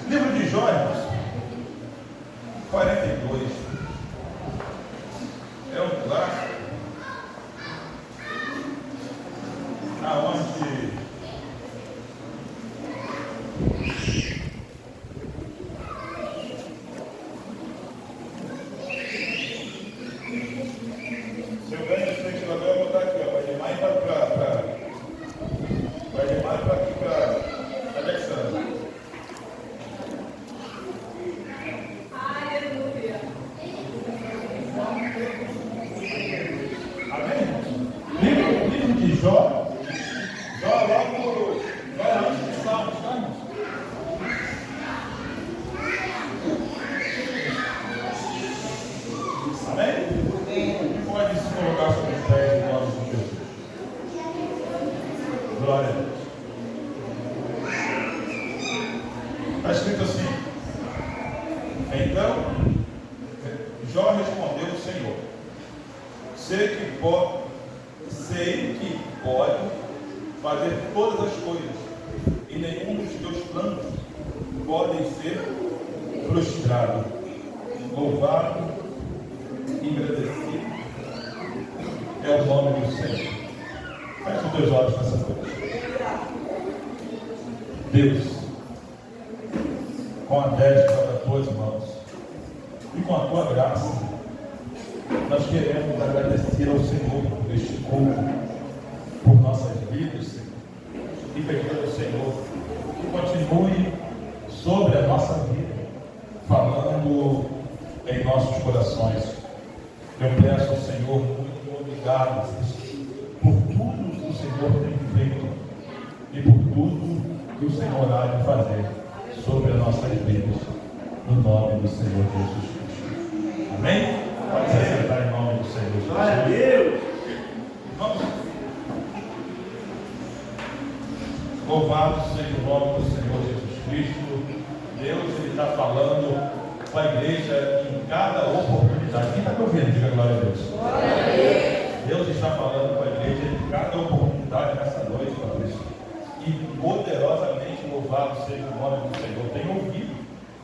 Livro de Jó, irmãos, 42. É um clássico. Aonde se eu ganho esse ventilador, eu vou botar aqui, ó. Vai de mais para aqui para Alexandre. Aleluia. Amém? Livro de Jó. Jó logo vai antes dos Salmos, tá, irmãos? Amém? Pode se colocar sobre os pés em nome de Jesus. Glória a Deus. Está escrito assim: então Jó respondeu ao Senhor: sei que pode fazer todas as coisas, e nenhum dos teus planos podem ser frustrado. Louvado e agradecido é o nome do Senhor. Feche os teus olhos nessa noite. Deus, com a destra das tuas mãos e com a tua graça, nós queremos agradecer ao Senhor por este culto, por nossas vidas, Senhor, e pedir ao Senhor que continue sobre a nossa vida, falando em nossos corações. Eu peço ao Senhor muito obrigado por tudo que o Senhor tem feito e por tudo que o Senhor há de fazer sobre as nossas vidas, no nome do Senhor Jesus Cristo. Amém? Pode se assentar em nome do Senhor Jesus. Glória a Deus. Vamos. Louvado seja o nome do Senhor Jesus Cristo. Deus, Ele está falando com a igreja em cada oportunidade. Quem está me ouvindo? Diga glória a Deus. Glória a Deus. Deus está falando com a igreja em cada oportunidade nessa noite, Fabrício. E poderosamente louvado seja o nome do Senhor. Tenho ouvido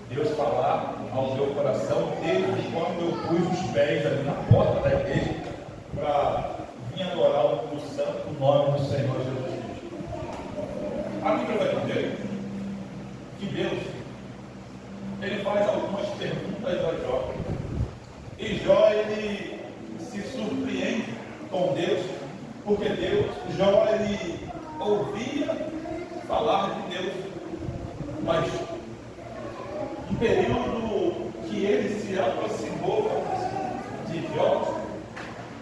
Deus falar ao meu coração desde quando eu pus os pés ali na porta da igreja para vir adorar o santo nome do Senhor Jesus Cristo. A Bíblia vai dizer que Deus, Ele faz algumas perguntas a Jó. E Jó, ele se surpreende com Deus, porque Jó, ele ouvia falar de Deus, mas no período que ele se aproximou de Jó,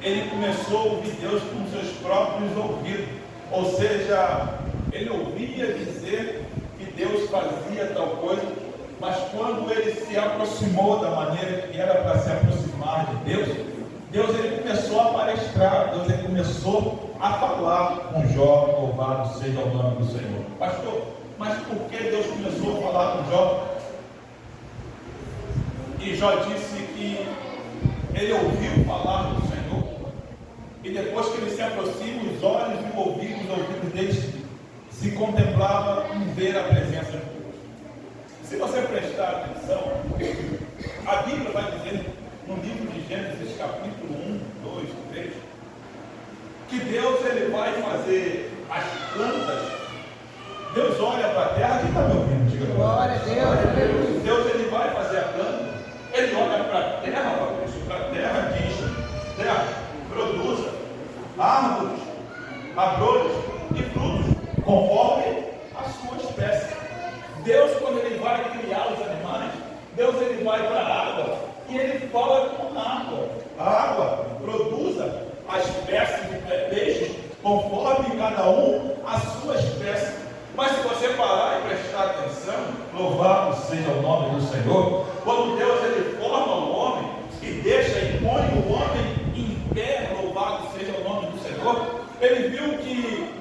ele começou a ouvir Deus com seus próprios ouvidos, ou seja, ele ouvia dizer que Deus fazia tal coisa, mas quando ele se aproximou da maneira que era para se aproximar de Deus, ele começou a palestrar, Deus ele começou a falar com Jó. Louvado seja o nome do Senhor. Pastor, mas por que Deus começou a falar com Jó? E Jó disse que ele ouviu falar do Senhor, e depois que ele se aproxima, os olhos e os ouvidos deles se contemplavam em ver a presença de Deus. Se você prestar atenção, a Bíblia vai dizer no livro de Gênesis, capítulo 1, 2, 3, que Deus ele vai fazer as plantas. Deus olha para a terra. Quem está me ouvindo? Diga Glória a Deus. Deus ele vai fazer a planta. Ele olha para a terra, para a terra diz: terra, produza árvores, abrolhos e frutos, conforme a sua espécie. Deus, quando ele vai criar os animais, Deus ele vai para a água e ele fala com a água. A água produza a espécie de peixes, conforme cada um a sua espécie. Mas se você parar e prestar atenção, louvado seja o nome do Senhor, quando Deus ele forma o homem e deixa e põe o homem em pé, louvado seja o nome do Senhor, ele viu que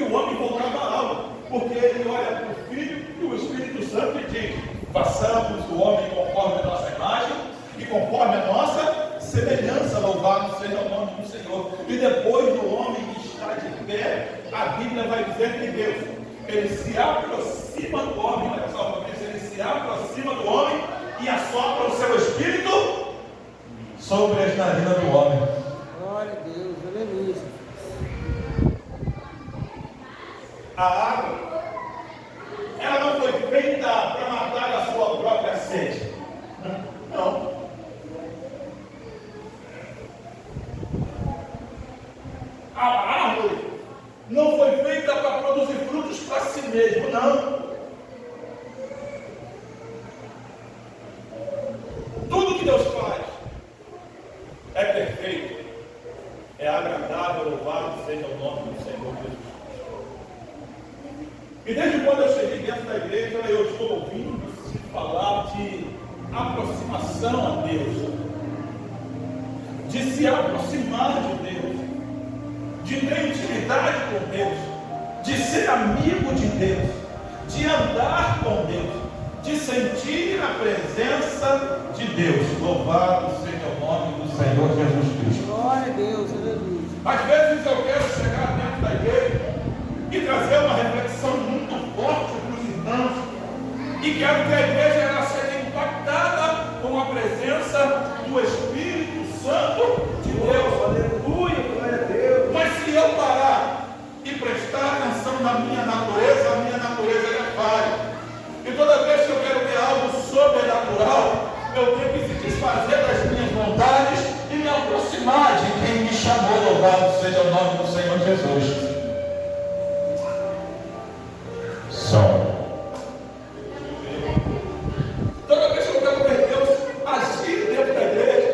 o homem voltava à água, porque ele olha para o Filho e o Espírito Santo e diz: façamos o homem conforme a nossa imagem e conforme a nossa semelhança, louvado seja o nome do Senhor. E depois do homem que está de pé, a Bíblia vai dizer que Deus ele se aproxima do homem, olha só, ele se aproxima do homem e assopra o seu espírito sobre as narinas do homem. Glória a Deus, aleluia. A água, ela não foi feita para matar a sua própria sede. Não. A árvore não foi feita para produzir frutos para si mesmo, não. Tudo que Deus faz é perfeito, é agradável, louvado seja o nome do Senhor Jesus. E desde quando eu cheguei dentro da igreja, eu estou ouvindo se falar de aproximação a Deus, de se aproximar de Deus, de ter intimidade com Deus, de ser amigo de Deus, de andar com Deus, de sentir a presença de Deus. Louvado seja o nome do Senhor Jesus Cristo. Glória a Deus, aleluia. Às vezes eu quero chegar dentro da igreja e trazer uma reflexão muito forte para os irmãos, e quero que a igreja ela seja impactada com a presença do Espírito Santo de Deus. Aleluia, glória a Deus. Mas se eu parar e prestar atenção na minha natureza, a minha natureza é falha. E toda vez que eu quero ver algo sobrenatural, eu tenho que se desfazer das minhas vontades e me aproximar de quem me chamou. Louvado seja o nome do Senhor Jesus. Toda vez que eu quero ver Deus agir dentro da igreja,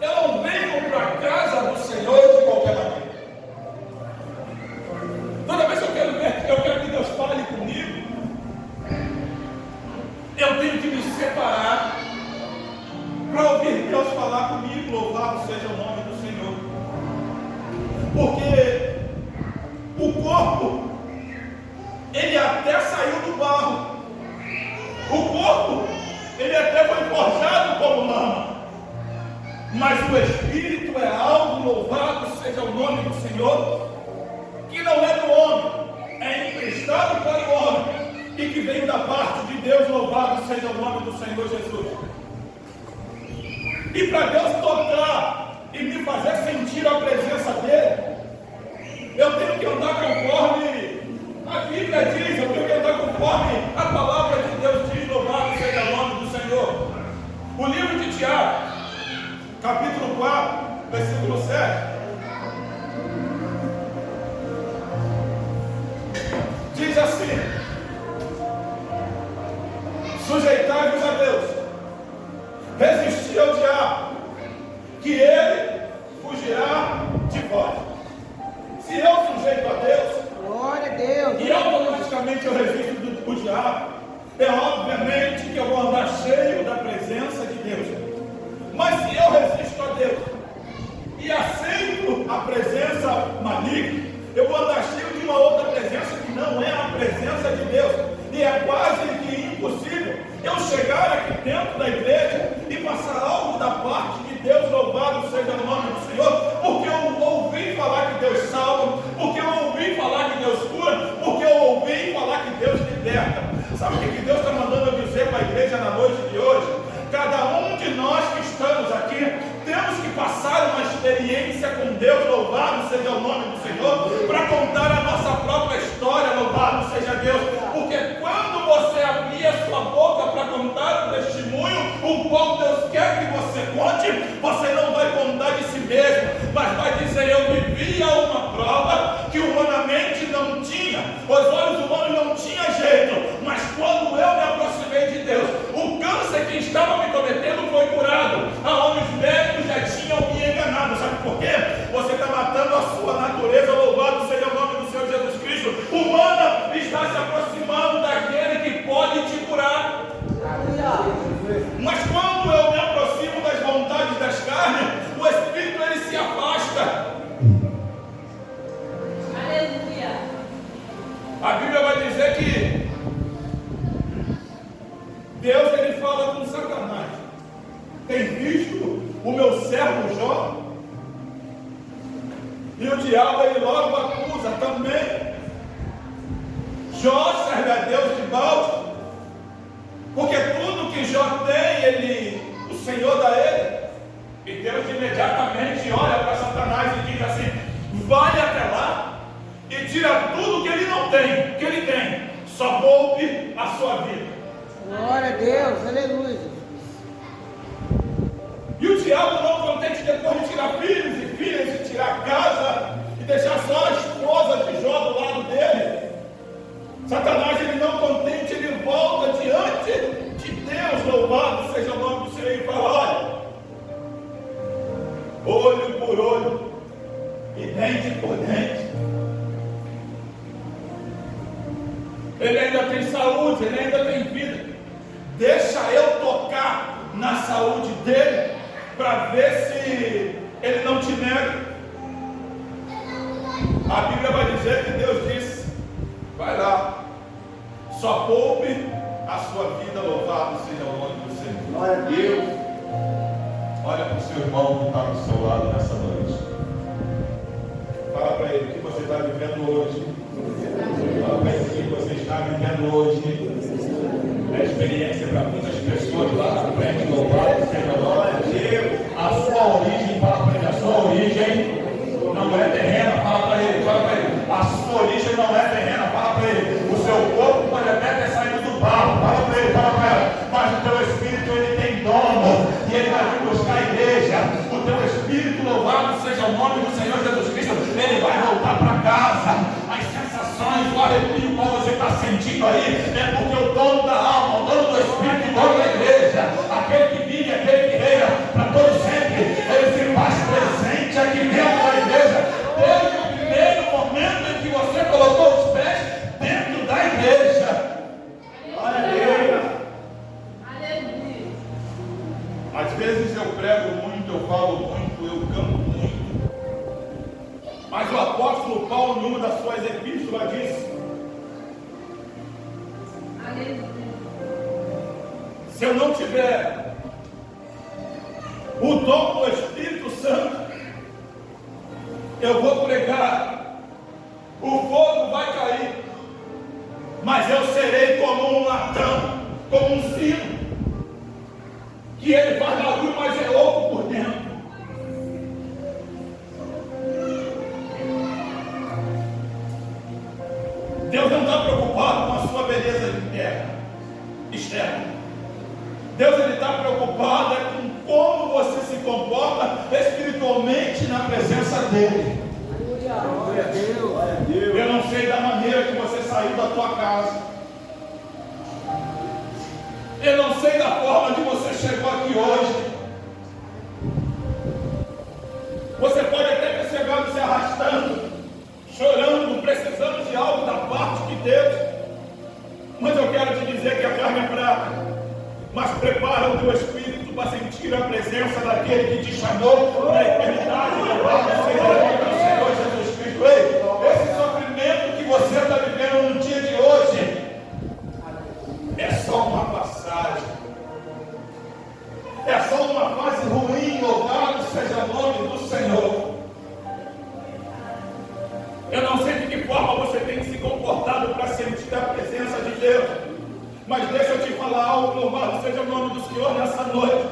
eu não venho para a casa do Senhor de qualquer maneira. Toda vez que eu quero que Deus fale comigo, eu tenho que me separar para ouvir Deus falar comigo. Louvado seja o nome do Senhor. Porque o corpo, ele até saiu do barro. O corpo, ele até foi forjado como lama. Mas o Espírito é algo, louvado seja o nome do Senhor, que não é do homem, é emprestado para o homem, e que veio da parte de Deus. Louvado seja o nome do Senhor Jesus. E para Deus tocar e me fazer sentir a presença dele, eu tenho que andar conforme a Bíblia diz, eu tenho que andar conforme a palavra de Deus diz. Louvado seja o nome do Senhor. O livro de Tiago, capítulo 4, versículo 7, diz assim: sujeitai-vos a Deus, resisti ao diabo, que ele fugirá de vós. Se eu sujeito a Deus, glória a Deus, e automaticamente eu resisto do diabo, é obviamente que eu vou andar cheio da presença de Deus. Mas se eu resisto a Deus e aceito a presença maligna, eu vou andar cheio de uma outra presença que não é a presença de Deus. E é quase que impossível eu chegar aqui dentro da igreja e passar algo da parte de Deus. Louvado seja o nome do Senhor, porque eu ouvi falar que Deus salva, porque eu ouvi falar que Deus cura, porque eu ouvi falar que Deus liberta. Sabe o que Deus está mandando eu dizer para a igreja na noite de hoje? Cada um de nós que estamos aqui temos que passar uma experiência com Deus. Louvado seja o nome do Senhor, para contar a nossa própria história. Louvado seja Deus, porque quando você abrir a sua boca para contar o testemunho, o qual Deus quer que você conte, você não vai contar de si mesmo, mas vai dizer: eu vivia uma prova que humanamente não tinha, os olhos humanos não tinham jeito, mas quando eu me aproximei de Deus, o câncer que estava me cometendo foi curado, aonde os médicos já tinham me enganado. Sabe por quê? Você está matando a sua natureza. Louvado seja o nome do Senhor Jesus Cristo. Humana está se aproximando daquele que pode te curar. Mas quando eu me aproximo das vontades das carnes, o Espírito ele se afasta. Aleluia. A Bíblia vai dizer que Deus ele fala com Satanás: tem visto o meu servo Jó? E o diabo ele logo acusa também. Jó serve a Deus de balde, porque tudo que Jó tem, o Senhor dá a ele. E Deus imediatamente olha para Satanás e diz assim: vai até lá e tira tudo que ele não tem, que ele tem, só poupe a sua vida. Glória a Deus, aleluia. E o diabo, não contente depois de tirar filhos e filhas, de tirar casa e deixar só a esposa de Jó do lado dele, Satanás, ele não contente, ele volta diante de Deus, louvado seja o nome do Senhor, e fala: olha, olho por olho e dente por dente. Ele ainda tem saúde, ele ainda tem vida. Deixa eu tocar na saúde dele, para ver se ele não te nega. A Bíblia vai dizer que Deus disse: vai lá, só poupe a sua vida, louvado seja o nome do Senhor. Glória a Deus. Olha para o seu irmão que está do seu lado nessa noite. Fala para ele o que você está vivendo hoje. Fala para ele o que você está vivendo hoje. É experiência para muitas pessoas lá na frente, louvado seja o nome de Deus. A sua origem, fala para ele, a sua origem não é terrena, fala para ele, a sua origem não é terrena, fala para ele. O seu corpo pode até ter saído do barro, fala para ele, mas o teu espírito, ele tem dono, e ele vai vir buscar a igreja. O teu espírito, louvado seja o nome do Senhor Jesus Cristo, ele vai voltar para casa. As sensações, o arrepio que você está sentindo aí, é porque o dono da alma, o dono do espírito, o dono da igreja, aquele que vive, aquele que reina para todo sempre, ele se faz presente aqui dentro da igreja, desde o primeiro momento em que você colocou os pés dentro da igreja. Glória a Deus. Aleluia. Às vezes eu prego muito, eu falo muito, eu canto muito, mas o apóstolo Paulo, em uma das suas epístolas, disse: Aleluia. se eu não tiver o dom do Espírito Santo, eu vou pregar, o fogo vai cair, mas eu serei como um latão, como um sino, que ele faz barulho, mas é oco por dentro. Deus não está preocupado com a sua beleza externa. Deus está preocupado com como você se comporta espiritualmente na presença dele. Glória a Deus. Glória a Deus. Eu não sei da maneira que você saiu da tua casa. Eu não sei da forma que você chegou aqui hoje. Você pode até ter chegado se arrastando, chorando, precisando de algo da parte de Deus. Mas eu quero te dizer que a carne é fraca, mas prepara o teu espírito para sentir a presença daquele que te chamou na eternidade. Louvado seja o nome do Senhor Jesus Cristo. Ei, esse sofrimento que você está vivendo no dia de hoje é só uma passagem, é só uma fase ruim. Louvado seja o nome do Senhor. Eu não sei de que forma você tem se comportado para sentir a presença de Deus, mas deixa eu te falar algo, louvado seja o nome do Senhor nessa noite.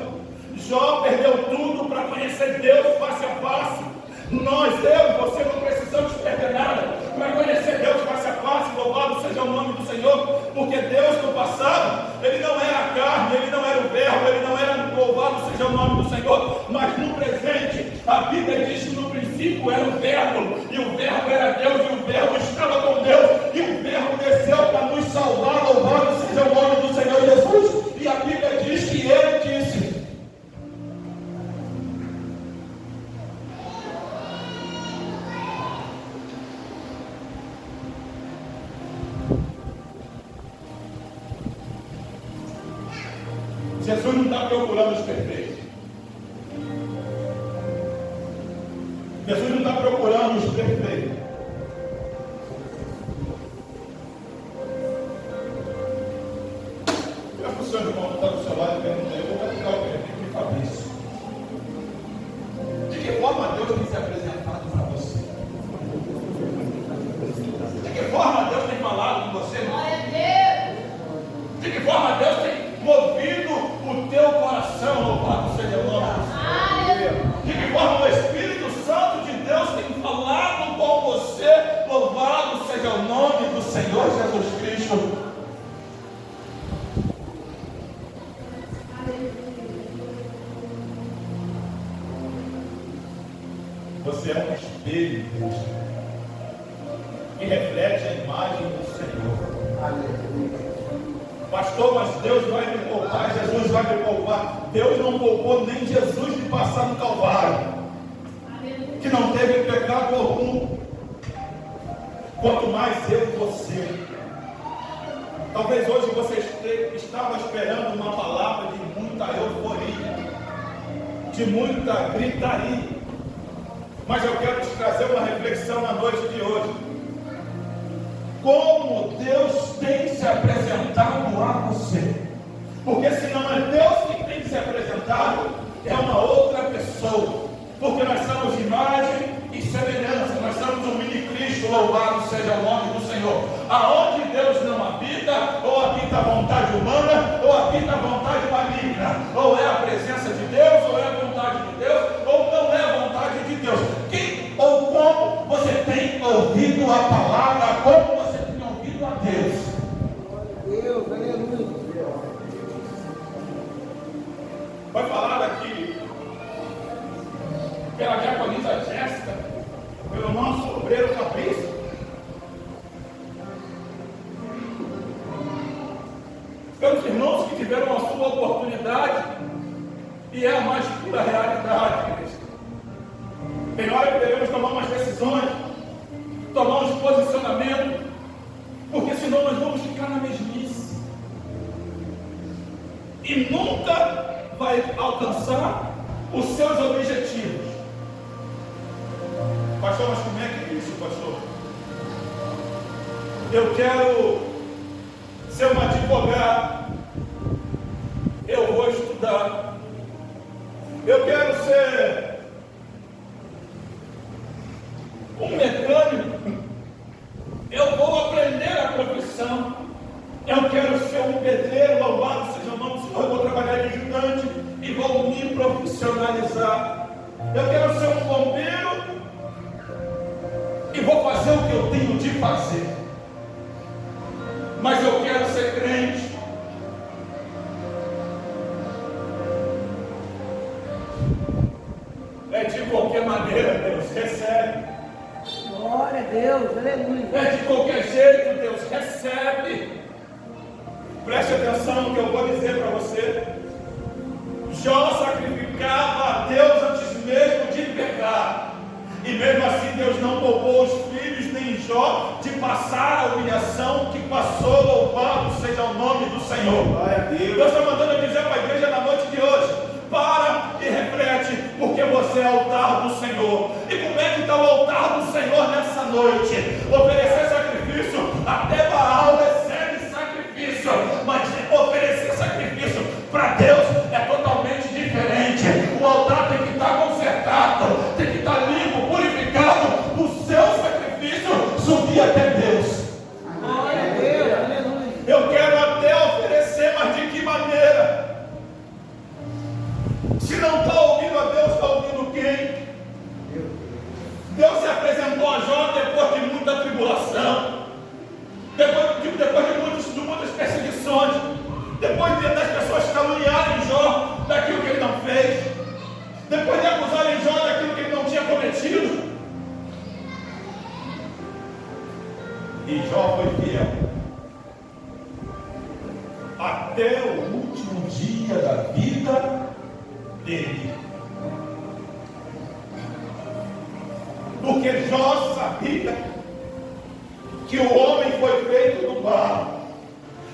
Jó perdeu tudo para conhecer Deus face a face. Nós, eu e você, não precisamos perder nada para conhecer Deus face a face. Louvado seja o nome do Senhor, porque Deus no passado, ele não era a carne, ele não era o verbo, ele não era, louvado seja o nome do Senhor, mas no presente, a Bíblia diz que no princípio era o verbo, e o verbo era Deus, e o verbo estava com Deus, e o verbo desceu para nos salvar. Louvado seja o nome do Senhor Jesus. E a Bíblia diz que ele disse: Jesus não está procurando os perfeitos. Jesus não está procurando os perfeitos. Eu para o seu irmão que está do seu lado e perguntei: eu vou praticar o perfeito de Fabrício. De que forma Deus tem se apresentado para você? De que forma Deus tem falado com você, Senhor Jesus Cristo. Você é um espelho, Deus, que reflete a imagem do Senhor. Pastor, mas Deus vai me poupar, Jesus vai me poupar. Deus não poupou nem Jesus de passar no Calvário, que não teve pecado algum. Quanto mais eu e você. Talvez hoje você estava esperando uma palavra de muita euforia, de muita gritaria. Mas eu quero te trazer uma reflexão na noite de hoje. Como Deus tem se apresentado a você. Porque se não é Deus que tem se apresentado, é uma outra pessoa. Porque nós somos imagem e semelhança. Nós somos um mini Cristo, louvado seja o nome do Senhor. Aonde Deus não habita, ou habita a vontade humana, ou habita a vontade maligna. Ou é a presença de Deus, ou é a vontade de Deus, ou não é a vontade de Deus. Quem ou como você tem ouvido a palavra, como você tem ouvido a Deus. Deus, aleluia. Foi falado aqui pela diaconisa Jéssica, pelo nosso obreiro Fabrício, pelos irmãos que tiveram a sua oportunidade, e é a mais pura realidade, Cristo. Tem hora que devemos tomar umas decisões, tomar uns posicionamentos, porque senão nós vamos ficar na mesmice e nunca vai alcançar os seus objetivos. Pastor, mas como é que é isso, pastor? Eu quero ser um advogado, eu vou estudar. Eu quero ser um mecânico, eu vou aprender a profissão. Eu quero ser um pedreiro, louvado seja o nome do Senhor. Eu vou trabalhar de ajudante e vou me profissionalizar. Eu quero ser um bombeiro e vou fazer o que eu tenho de fazer. Mas eu quero ser crente. É de qualquer maneira, Deus recebe. Glória a Deus, aleluia. É de qualquer jeito, Deus recebe. Preste atenção no que eu vou dizer para você. Jó sacrificava a Deus antes mesmo de pecar. E mesmo assim Deus não poupou os filhos nem Jó de passar a humilhação que passou. Louvado seja o nome do Senhor. Glória a Deus. Deus está mandando eu dizer para a igreja na noite de hoje: para e reflete, porque você é altar do Senhor. E como é que está o altar do Senhor nessa noite? Oferecer sacrifício, até Baal recebe sacrifício, mas oferecer sacrifício para Deus é totalmente diferente. O altar tem que estar consertado, tem que estar limpo, purificado. O seu sacrifício subir até Deus. Glória a Deus, aleluia. Eu quero até oferecer, mas de que maneira? Se não está ouvindo a Deus, está ouvindo quem? Deus se apresentou a Jó depois de muita tribulação, depois de muitas perseguições, depois das pessoas caluniarem Jó daquilo que ele não fez, depois de acusarem Jó daquilo que ele não tinha cometido. E Jó foi fiel até o último dia da vida dele. Porque Jó sabia que o homem foi feito do barro,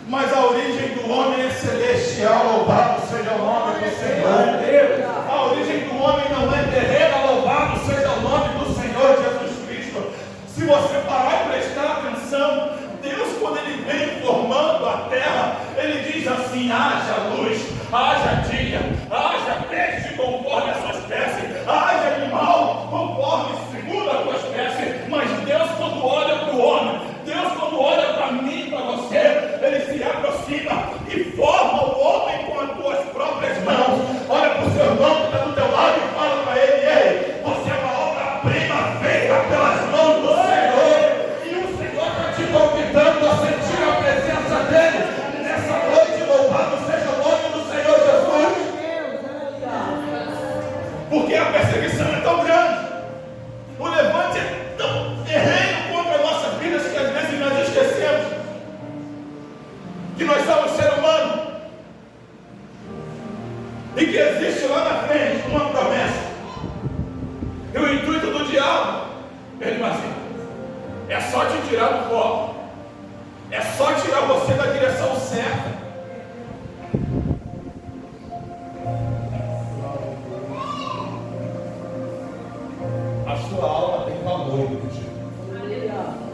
mas a origem do homem é celestial. Louvado seja o nome do Senhor. A origem do homem não é terrena. Louvado seja o nome do Senhor Jesus Cristo. Se você parar e prestar atenção, Deus, quando Ele vem formando a terra, Ele diz assim: haja luz, haja dia, haja peixe conforme a sua espécie, haja animal conforme segundo a sua espécie. Mas Deus, quando olha para o homem, Deus, quando olha para mim e para você, Ele se aproxima e forma o homem com as suas próprias mãos. Olha para o seu irmão que está do teu lado e fala para ele: ei, você é uma obra-prima feita pelas mãos do Senhor. E o Senhor está te convidando que nós somos ser humano e que existe lá na frente uma promessa. E o intuito do diabo, ele diz assim, é só te tirar do foco, é só tirar você da direção certa. A sua alma tem valor, irmão.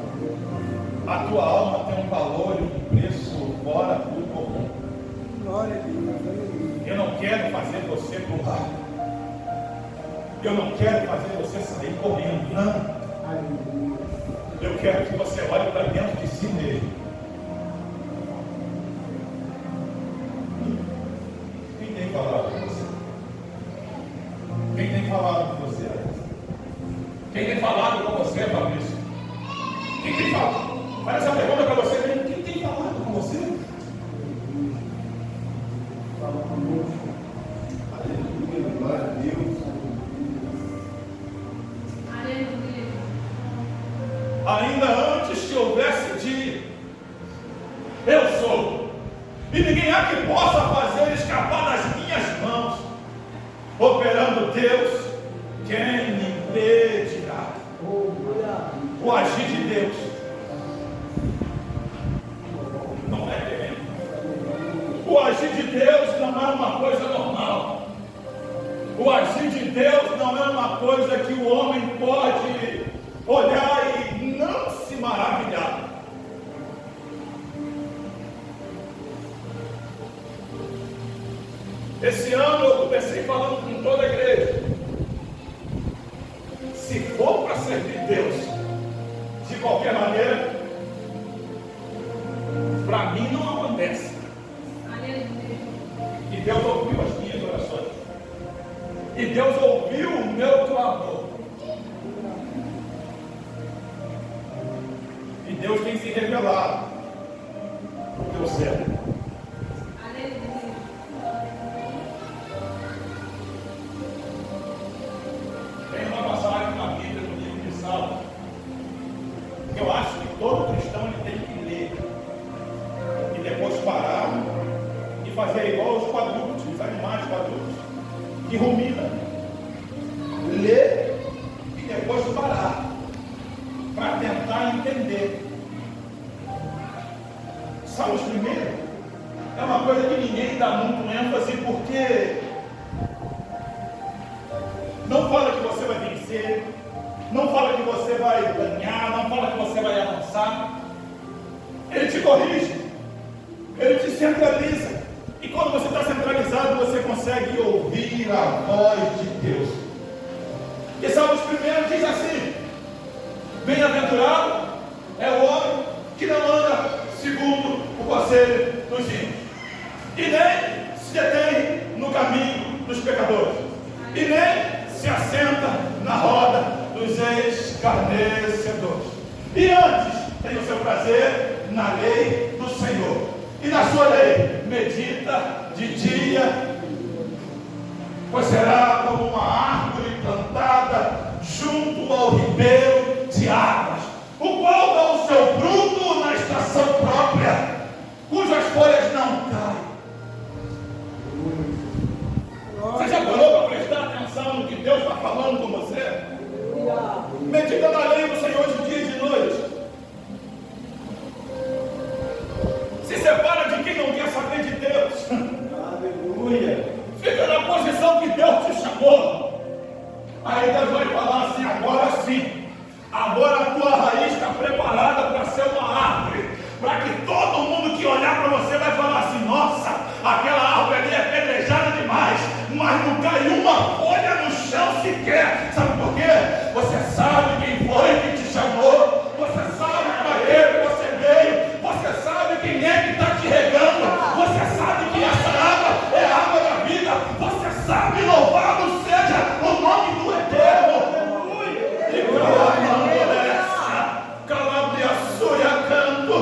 A tua alma tem um valor e um preço fora do comum. Glória a Deus. Eu não quero fazer você pular. Eu não quero fazer você sair correndo. Não. Eu quero que você olhe para dentro de si mesmo. Quem tem falado com você? Quem tem falado com você? Quem tem falado com você, Fabrício? Quem tem falado? Faz essa pergunta para você mesmo. Quem tem falado com você? Fala conosco. Aleluia, glória a Deus. Aleluia. Ainda antes que houvesse dia, eu sou. E ninguém há que possa fazer escapar das minhas mãos. Operando Deus, quem me impedirá? O agir de Deus não é terreno. O agir de Deus não é uma coisa normal. O agir de Deus não é uma coisa que o homem pode olhar e não se maravilhar. Esse ano eu comecei falando com toda a igreja. Se for para servir Deus de qualquer maneira, para mim não acontece. Aleluia. E Deus ouviu as minhas orações. E Deus ouviu o meu clamor. E Deus tem se revelado no teu servo. Aleluia. Tem uma passagem na Bíblia, no livro de Salmos, que eu acho que todo cristão ele tem que ler e depois parar e fazer igual os quadrúpedes, os animais quadrúpedes, que ruminam. Ler e depois parar para tentar entender. Salmos primeiro é uma coisa que ninguém dá muito ênfase, porque não fala que você vai vencer, não fala que você vai ganhar, não fala que você vai avançar. Ele te corrige, ele te centraliza. E quando você está centralizado, você consegue ouvir a voz de Deus. E Salmos 1 diz assim: bem-aventurado é o homem que não anda segundo o conselho dos ímpios, e nem se detém no caminho dos pecadores, e nem se assenta na roda dos escarnecedores. E antes tem o seu prazer na lei do Senhor, e na sua lei medita de dia, pois será como uma árvore plantada junto ao ribeiro de águas, o qual dá o seu fruto na estação própria, cujas folhas não caem. Você já parou para prestar atenção no que Deus está falando com você? Medita na lei do Senhor de dia e de noite. Se separa de quem não quer saber de Deus. Aleluia. Fica na posição que Deus te chamou. Aí Deus vai falar assim: agora sim, agora a tua raiz está preparada para ser uma árvore, para que todo mundo que olhar para você vai falar assim: nossa, aquela árvore ali é pedrejada demais, mas não cai uma folha no chão sequer. Sabe por quê? Você sabe quem foi que te chamou, você sabe para que você veio, você sabe quem é que está te regando, você sabe que essa água é a água da vida, você sabe, louvado seja o nome do Eterno. E Calabria canto.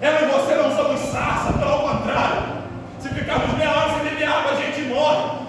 Eu e você não somos sarça, pelo contrário. Se ficarmos meia hora sem beber água, a gente morre.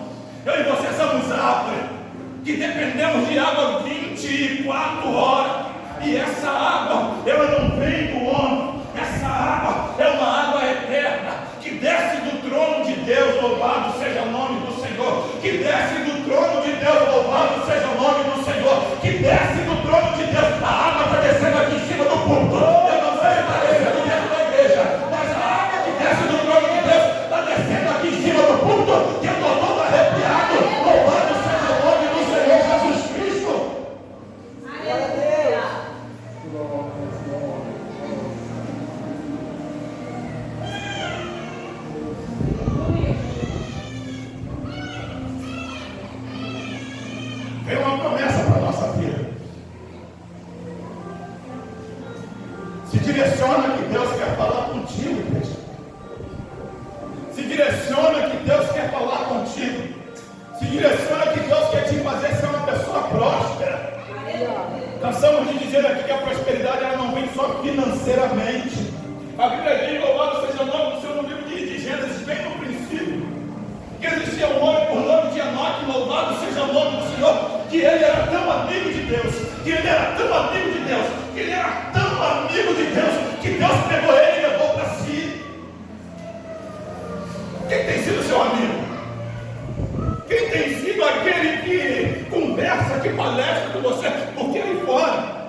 direciona que Deus quer falar contigo, igreja. Se direciona que Deus quer falar contigo. Se direciona que Deus quer te fazer ser uma pessoa próspera. Cansamos de dizer aqui que a prosperidade ela não vem só financeiramente. A Bíblia diz, louvado seja o nome do Senhor, no livro de Gênesis, bem no princípio, que existia um homem por nome de Enoque, louvado seja o nome do Senhor, que ele era tão amigo de Deus, que ele era tão amigo de Deus, que ele era tão amigo de Deus, que Deus pegou ele e levou para si. Quem tem sido seu amigo? Quem tem sido aquele que conversa, que palestra com você? Porque aí fora,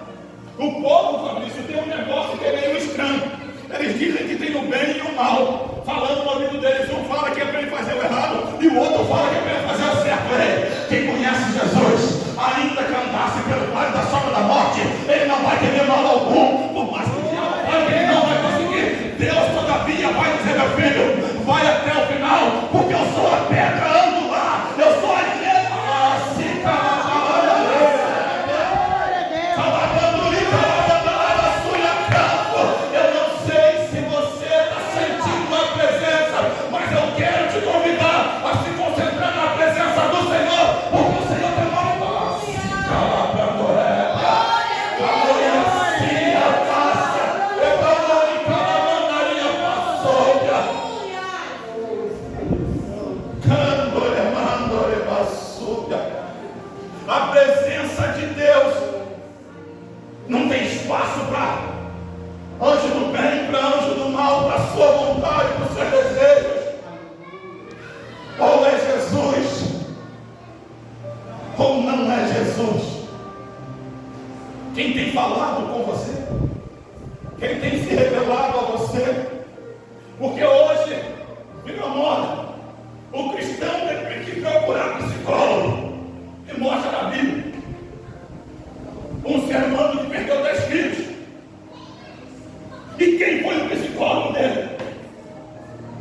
o povo, Fabrício, tem um negócio que é meio estranho. Eles dizem que tem o bem e o mal, falando no ouvido deles. Um fala que é para ele fazer o errado, e o outro fala que é para ele fazer o certo. Ei, quem conhece Jesus, ainda que andasse pelo vale da sombra da morte, ele não vai ter mal algum, por mais que o diabo fale que ele não vai conseguir. Deus, todavia, vai dizer, meu filho, vai até o final, porque eu sou a pedra angular, eu sou a a presença de Deus não tem espaço para anjo do bem, para anjo do mal, para a sua vontade, para os seus desejos. Ou é Jesus, ou não é Jesus. Quem tem falado com você? Quem tem se revelado a você? Porque hoje virou moda o cristão tem que procurar psicólogo. E mostra na Bíblia um ser humano que perdeu 10 filhos. E quem foi o psicólogo dele?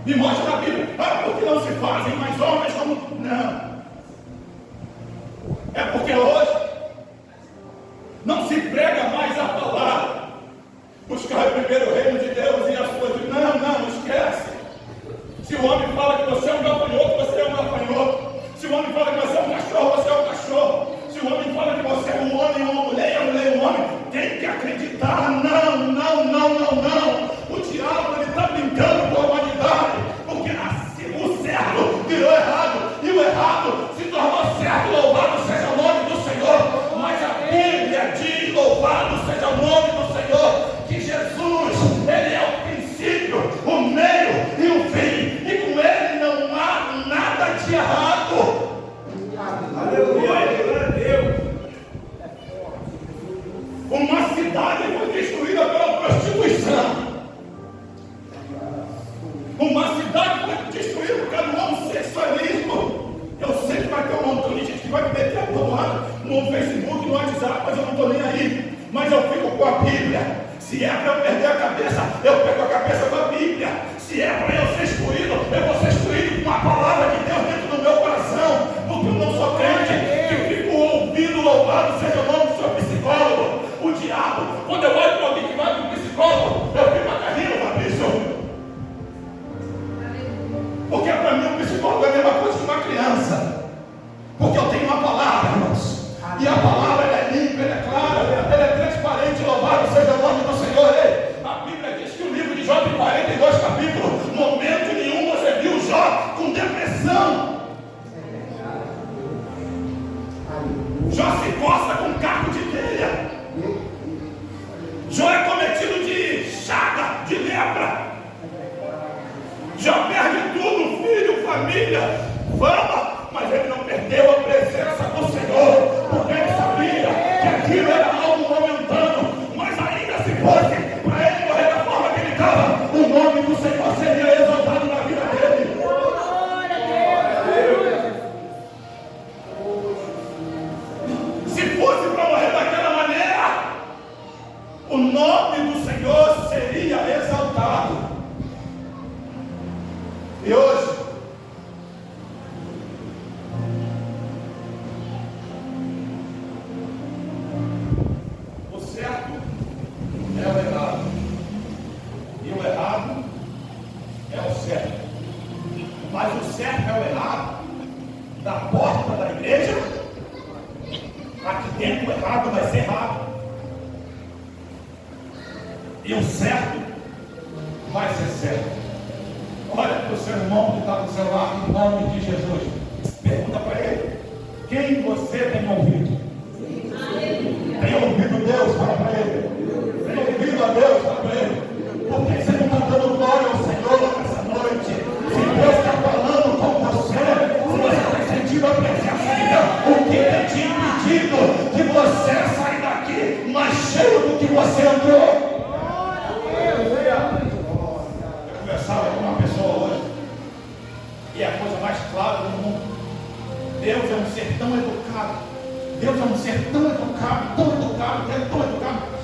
E mostra na Bíblia. Ah, porque não se fazem mais homens como... Não. É porque hoje não se prega mais a palavra. Buscar primeiro o reino de Deus e a sua vida. Não, esquece. Se o homem fala que você é um gafanhoto, você é um gafanhoto. Se o homem fala que você é um cachorro, você é um cachorro. Se o homem fala que você é um homem, uma mulher, é uma mulher, um homem, tem que acreditar. Não. O diabo está brincando com a humanidade, porque o certo virou errado, e o errado se tornou certo. Louvado seja o nome do Senhor. Mas a Bíblia diz, louvado seja o nome do Senhor, que Jesus, ele é o princípio, o meio e o fim, e com ele não há nada de errado. Aleluia, glória a Deus. Uma cidade foi destruída pela prostituição. Uma cidade foi destruída por causa do homossexualismo. Eu sei que vai ter um montão de gente que vai me meter a porrada no Facebook, no WhatsApp, mas eu não estou nem aí. Mas eu fico com a Bíblia. Se é para eu perder a cabeça, eu pego a cabeça da Bíblia. Se é para eu ser excluído, eu vou ser excluído com a palavra de Deus dentro do meu coração. Porque eu não sou crente que fico ouvindo, louvado seja o nome do seu psicólogo. O diabo, quando eu olho para alguém que vai para o psicólogo, eu fico agarrindo, Fabrício. Porque para mim o psicólogo é a mesma coisa que uma criança. Porque eu tenho uma palavra, irmãos. E a palavra ela é limpa, ela é clara, ela é transparente. Louvado seja o nome do Senhor. A Bíblia diz que o livro de Jó tem 42 capítulos. Momento nenhum você viu Jó com depressão. Jó se coça com caco de telha. Jó é cometido de chaga, de lepra. Jó perde tudo, filho, família, fama, mas ele não perdeu a presença do Senhor, porque ele sabia que aquilo era algo momentâneo, mas ainda se fosse para ele morrer da forma que ele estava, o nome do Senhor seria exaltado na vida dele. Se fosse para morrer daquela maneira, o nome do Senhor seria exaltado. E hoje, o certo é o errado. vai ser certo. Olha para o seu irmão que está do seu lado, em nome de Jesus. Pergunta para ele: quem você tem ouvido? Tem ouvido Deus? Fala para ele. Tem ouvido a Deus? Fala para ele. Por que você não está dando glória ao Senhor nessa noite? Se Deus está falando com você, se você está sentindo a presença de Deus, o que tem te impedido de você sair daqui mais cheio do que você entrou? Eu conversava com uma pessoa hoje, e é a coisa mais clara do mundo. Deus é um ser tão educado. Deus é um ser tão educado,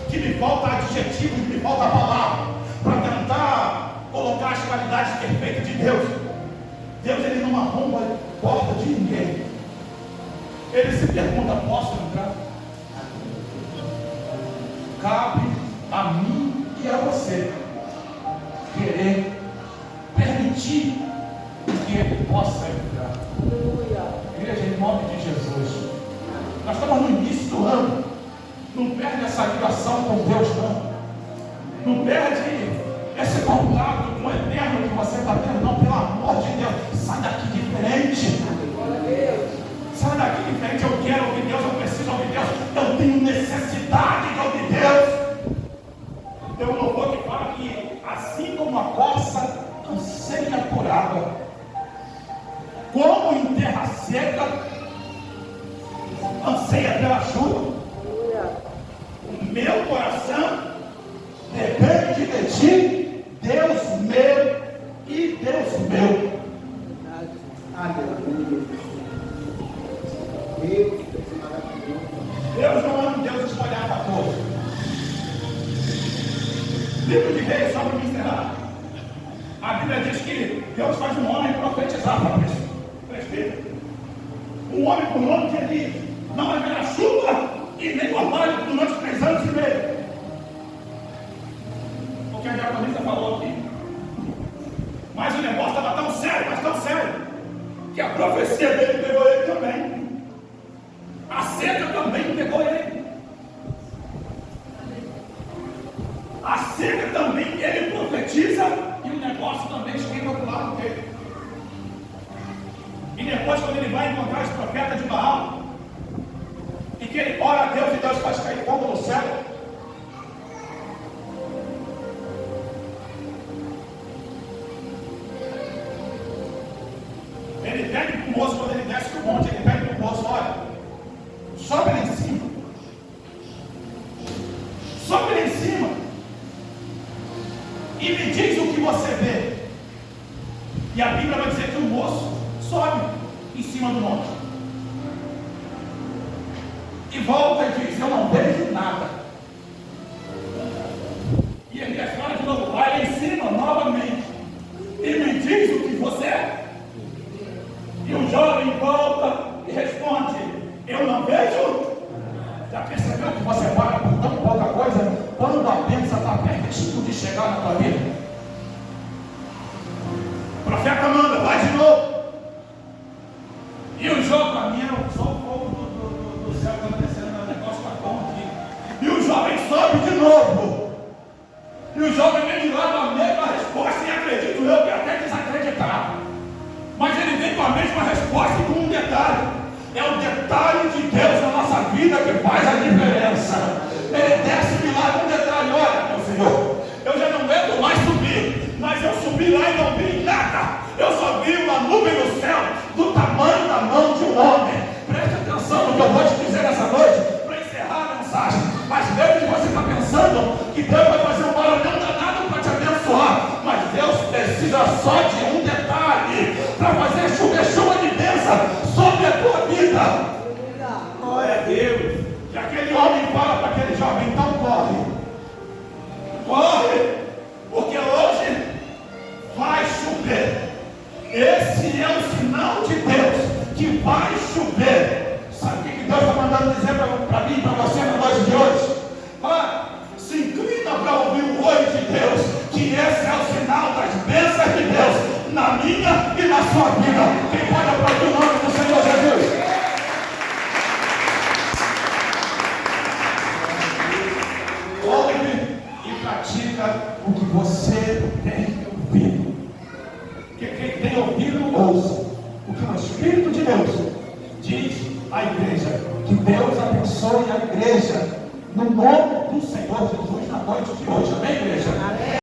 que me falta adjetivos, me falta palavra para tentar colocar as qualidades perfeitas de Deus. Deus, ele não arromba a porta de ninguém. Ele se pergunta: posso entrar? Cabe a mim e a você querer permitir que ele possa entrar. Igreja, em nome de Jesus, nós estamos no início do ano. Não perde essa ligação com Deus, não perde esse contato com o eterno que você está tendo, não, pelo amor de Deus. Sai daqui diferente. Sai daqui diferente. Eu quero ouvir Deus, eu preciso ouvir Deus, eu tenho necessidade de ouvir Deus. Tem um louvor que fala que assim como a corça anseia por água, como em terra seca anseia pela chuva, meu coração depende de ti, Deus meu e Deus meu. Deus não é um Deus espalhafatoso. Livro de Reis, só para me encerrar. A Bíblia diz que Deus faz um homem profetizar para presbítero. Um homem por nome de Elias não haverá chuva e nem orvalho durante 3 anos e meio. O que a diaconisa falou aqui. Mas o negócio estava tão sério, mas tão sério, que a profecia dele pegou ele também. A seca também pegou ele. A seca também, ele profetiza e o negócio também esquenta do lado dele. E depois, quando ele vai encontrar os profetas de Baal, e que ele ora a Deus e Deus faz cair fogo no céu, ele pede para o moço, quando ele desce do monte, ele pede para o moço: olha, sobe lá em cima, sobe lá em cima e me diz o que você vê. E a Bíblia vai dizer que o moço sobe em cima do monte e volta e diz: eu não vejo nada. E ele fala de novo: vai lá em cima novamente e me diz o que você é. E o jovem volta e responde: eu não vejo. Já percebeu que você para por tão pouca coisa quando a bênção está pertinho de chegar na tua vida? O profeta manda: vai de novo. E o jovem, para mim, era só o fogo do céu que estava descendo, o negócio está bom aqui. E o jovem sobe de novo. E o jovem vem de lá com a mesma resposta, e acredito eu que até desacreditava. Mas ele vem com a mesma resposta e com um detalhe. É o detalhe de Deus na nossa vida que faz a diferença. Ele desce de lá com um detalhe: olha, meu Senhor, eu já não aguento mais subir, mas eu subi lá e não vi nada. Eu só vi uma nuvem no céu do tamanho da mão de um homem. Preste atenção no que eu vou te dizer nessa noite para encerrar a mensagem. Mas desde que você está pensando que Deus vai fazer um barulhão danado para te abençoar, mas Deus precisa só de um detalhe para fazer chuva de bênção sobre a tua vida. Glória a Deus. E aquele homem fala para aquele jovem: então corre, porque hoje vai chover. Esse é o sinal de Deus que vai chover. Sabe o que Deus está mandando dizer para mim e para você na noite de hoje? Se inclina para ouvir o oi de Deus, que esse é o sinal das bênçãos de Deus na minha e na sua vida. Quem pode aplaudir o nome do Senhor Jesus? Ouve e pratica o que você tem ouvido, ouça. O que o Espírito de Deus diz à igreja. Que Deus abençoe a igreja no nome do Senhor Jesus na noite de hoje. Amém, igreja?